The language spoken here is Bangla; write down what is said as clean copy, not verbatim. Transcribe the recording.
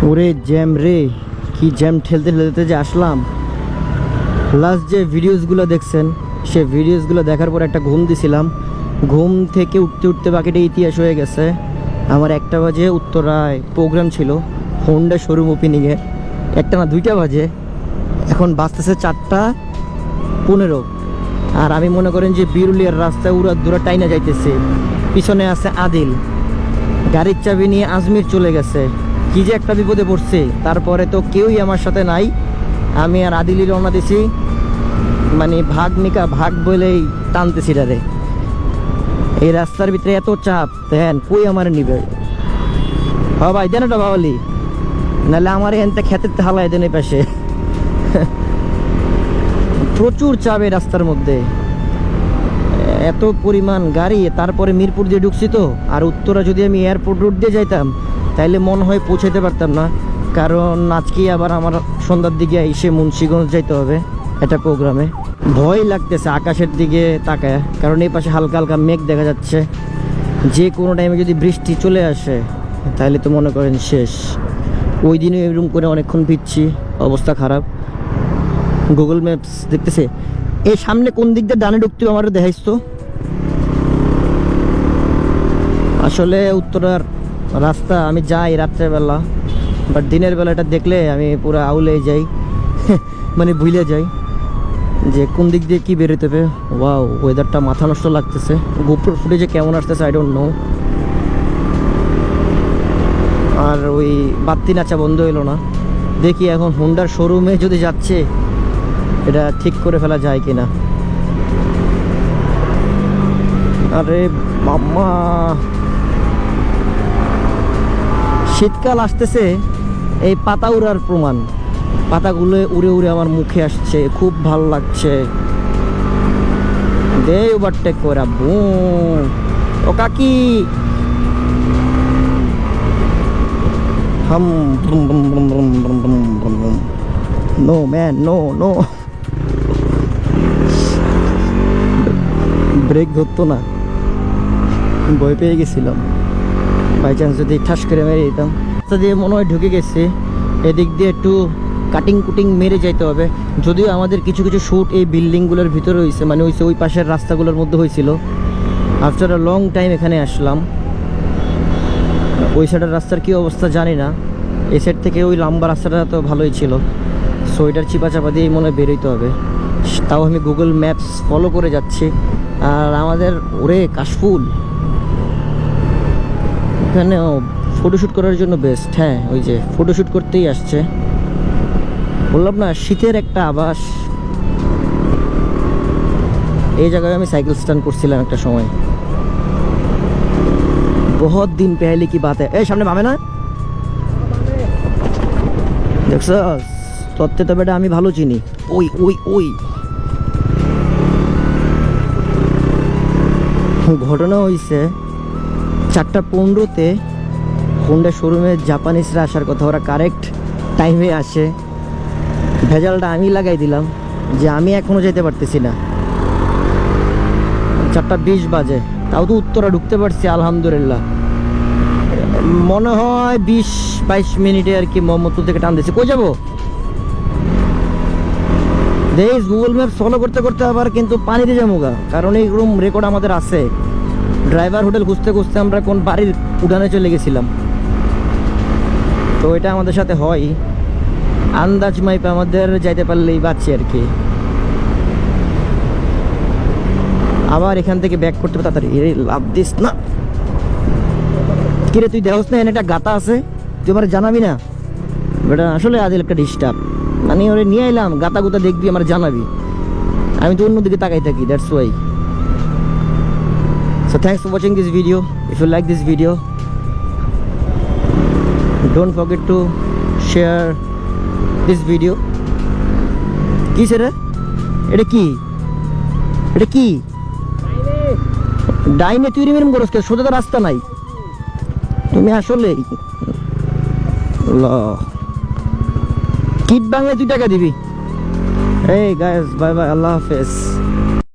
ওরে জ্যাম রে, কি জ্যাম ঠেলতে ঠেলতে যে আসলাম। লাস্ট যে ভিডিওসগুলো দেখছেন, সে ভিডিওসগুলো দেখার পর একটা ঘুম দিছিলাম। ঘুম থেকে উঠতে উঠতে বাকিটা ইতিহাস হয়ে গেছে। আমার 1টা বাজে উত্তরায় প্রোগ্রাম ছিল হোন্ডা শোরুম ওপেনিংয়ের। 1টা না 2টা বাজে, এখন বাজতেছে 4:15। আর আমি মনে করেন যে বিরুলিয়ার রাস্তায় উড়া টাইনা যাইতেছে। পিছনে আছে আদিল, গাড়ির চাবি নিয়ে আজমির চলে গেছে। কি যে একটা বিপদে পড়ছে। তারপরে তো কেউই আমার সাথে নাই, আমি আর আদিলই রওনা দিছি। মানে ভাগ নিকা ভাগ বলেই টানতেছি রে। এই রাস্তার ভিতরে এত চাপ, দেন কই আমার নিবে। হ ভাই দেন ওটা বাওয়ালি, নাহলে আমার এনতে খেতে হালাই দেন এই পাশে। প্রচুর চাপ এই রাস্তার মধ্যে, এত পরিমাণ গাড়ি। তারপরে মিরপুর দিয়ে ঢুকছি তো। আর উত্তরা যদি আমি এয়ারপোর্ট রুট দিয়ে যাইতাম তাইলে মনে হয় পৌঁছাতে পারতাম না, কারণ আজকে আবার আমার সন্ধ্যার দিকে এসে মুন্সিগঞ্জ যাইতে হবে একটা প্রোগ্রামে। ভয় লাগতেছে আকাশের দিকে তাকায়, কারণ এই পাশে হালকা হালকা মেঘ দেখা যাচ্ছে। যে কোনো টাইমে যদি বৃষ্টি চলে আসে তাহলে তো মনে করেন শেষ। ওই দিনও এরকম করে অনেকক্ষণ ভিজছি, অবস্থা খারাপ। গুগল ম্যাপস দেখতেছে এই সামনে কোন দিক দিয়ে ডানে ঢুকতে আমার দেখাইস তো। আসলে উত্তরার রাস্তা আমি যাই রাত্রেবেলা, বাট দিনের বেলাটা দেখলে আমি পুরো আউলে যাই। মানে ভুলে যাই যে কোন দিক দিয়ে কি বেরোতে হবে। ওয়াও, ওয়েদারটা মাথা নষ্ট লাগতেছে। গোপ্রো ফুটেজে কেমন আসতেছে আই ডোন্ট নো। আর ওই বাত্তি নাচা বন্ধ হলো না। দেখি এখন হোন্ডার শোরুমে যদি যাচ্ছে এটা ঠিক করে ফেলা যায় কিনা। আরে বাবা, শীতকাল আসতেছে, এই পাতা উড়ার প্রমাণ। পাতাগুলো উড়ে উড়ে আমার মুখে আসছে, খুব ভাল লাগছে। দে ওভারটেক করে বুম। ও কাকি, হাম ব্রুম ব্রুম ব্রুম ব্রুম ব্রুম ব্রুম ব্রুম ব্রুম। No man, no no. Brake ধরতো না, ভয় পেয়ে গেছিলাম বাই চান্স যদি ঠাস করে মেরে দিতাম। রাস্তা দিয়ে মনে হয় ঢুকে গেছে, এদিক দিয়ে একটু কাটিং কুটিং মেরে যাইতে হবে। যদিও আমাদের কিছু কিছু শ্যুট এই বিল্ডিংগুলোর ভিতরে হয়েছে, মানে হয়েছে ওই পাশের রাস্তাগুলোর মধ্যে হয়েছিল। আফটার আ লং টাইম এখানে আসলাম। ওই সাইডের রাস্তার কী অবস্থা জানি না, এই সাইড থেকে ওই লম্বা রাস্তাটা তো ভালোই ছিল। সো এটার চিপা চাপা দিয়েই মনে হয় বেরোইতে হবে। তাও আমি গুগল ম্যাপস ফলো করে যাচ্ছি। আর আমাদের ওরে কাশফুল এখানে ফটোশ্যুট করার জন্য বেস্ট। হ্যাঁ, ওই যে ফটোশ্যুট করতেই আসছে। বললাম না, শীতের একটা আভাস। এই জায়গায় আমি সাইকেল স্ট্যান্ড করছিলাম একটা সময়। বহুত দিন পেহলে কি বাত এই সামনে ভাবে না দেখছ তত্ত্বে, তবে এটা আমি ভালো চিনি। ওই ওই ওই ঘটনা হয়েছে 4:15-তে হোন্ডা শোরুমে জাপানিজরা আসার কথা, ওরা কারেক্ট টাইমে আসে। ভেজালটা আমি লাগাই দিলাম যে আমি এখনও যেতে পারতেছি না। 4:20 বাজে, তাও তো উত্তরা ঢুকতে পারছি আলহামদুলিল্লাহ। মনে হয় 20-22 মিনিটে আর কি মোহাম্মদপুর থেকে টান দিয়েছে। কই যাবো দেখ, গুগল ম্যাপ ফলো করতে করতে আবার কিন্তু পানিতে যাবো গা, কারণ এই রুম রেকর্ড আমাদের আছে। ড্রাইভার হোটেল খুঁজতে খুঁজতে আমরা কোন বাড়ির উঠানে চলে গেছিলাম। তো এটা আমাদের সাথে হয়, আন্দাজ মাইপে আমাদের যাইতে পারলেই বাঁচি আর কি। আবার এখান থেকে ব্যাক করতে হবে তাড়াতাড়ি। লাভ দিস না কিরে, তুই দেখোস না এখানে একটা গাতা আছে, তুই আমার জানাবি না? বেটা আসলে আদিল একটা ডিস্টার্ব, মানে ওরে নিয়ে এলাম, গাতা গুতা দেখবি আমার জানাবি। আমি তো অন্যদিকে তাকাই থাকি, that's why. So thanks for watching this video. If you like this video, don't forget to share this video. কি সেটা? এটা কি? এটা কি? ডাইনে তুই রিমেম করস কে? সোজা তো রাস্তা নাই। তুমি আসলে কিট বাংলায় 2 টাকা দিবি। এই গাইস, বাই বাই, আল্লাহ হাফেজ।